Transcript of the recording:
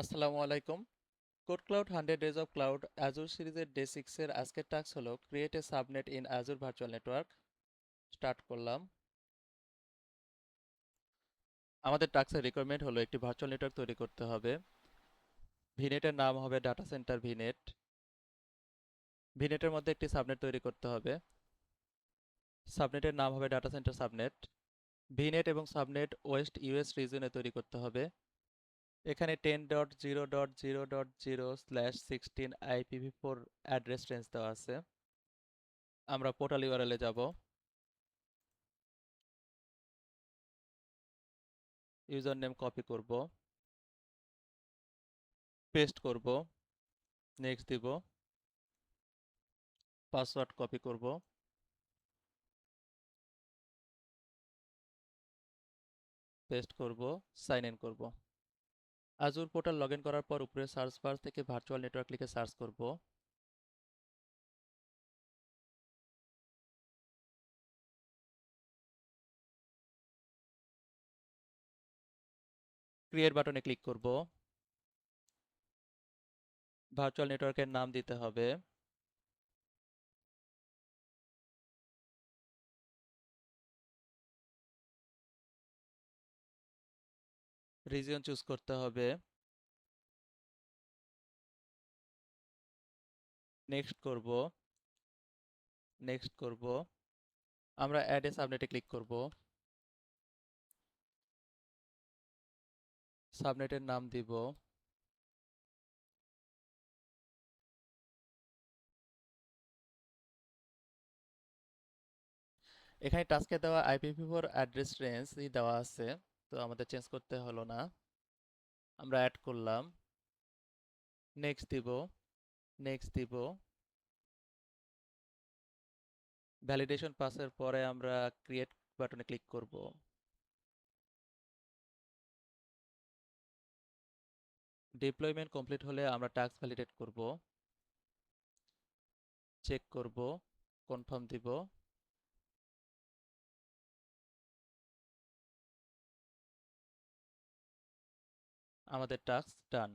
আসসালামু আলাইকুম। Code cloud 100 days of cloud Azure সিরিজের ডে 6 এর আজকের টাস্ক হলো create a subnet in Azure virtual network. Start করলাম। আমাদের টাস্কের রিকোয়ারমেন্ট হলো একটি ভার্চুয়াল নেটওয়ার্ক তৈরি করতে হবে। ভিনেটের নাম হবে ডাটা সেন্টার ভিনেট। ভিনেটের মধ্যে একটি সাবনেট তৈরি করতে হবে। সাবনেটের নাম হবে ডাটা সেন্টার সাবনেট। ভিনেট এবং সাবনেট ওয়েস্ট ইউএস রিজনে তৈরি করতে হবে। এখানে 10.0.0.0/16 IPv4 অ্যাড্রেস রেঞ্জ দেওয়া আছে। আমরা পোর্টাল ইউআরএল এ যাব। ইউজার নেম কপি করব, পেস্ট করব, নেক্সট দিব, পাসওয়ার্ড কপি করব, পেস্ট করব, সাইন ইন করব। আজুর পোর্টাল লগ ইন করার পর উপরে সার্চ বার থেকে ভার্চুয়াল নেটওয়ার্ক লিখে সার্চ করব। ক্রিয়েট বাটনে ক্লিক করব। ভার্চুয়াল নেটওয়ার্কের নাম দিতে হবে। রিজিয়ন চুজ করতে হবে। নেক্সট করব, নেক্সট করব। আমরা অ্যাড এ সাবনেটে ক্লিক করব। সাবনেটের নাম দিব। এখানে টাস্কে দেওয়া IPv4 অ্যাড্রেস রেঞ্জ দেওয়া আছে, তো আমাদের চেঞ্জ করতে হলো না। আমরা অ্যাড করলাম, নেক্সট দিব, নেক্সট দিব। ভ্যালিডেশন পাসের পরে আমরা ক্রিয়েট বাটনে ক্লিক করব। ডিপ্লয়মেন্ট কমপ্লিট হলে আমরা টাস্ক ভ্যালিডেট করব, চেক করব, কনফার্ম দিব। আমাদের টাস্ক ডান।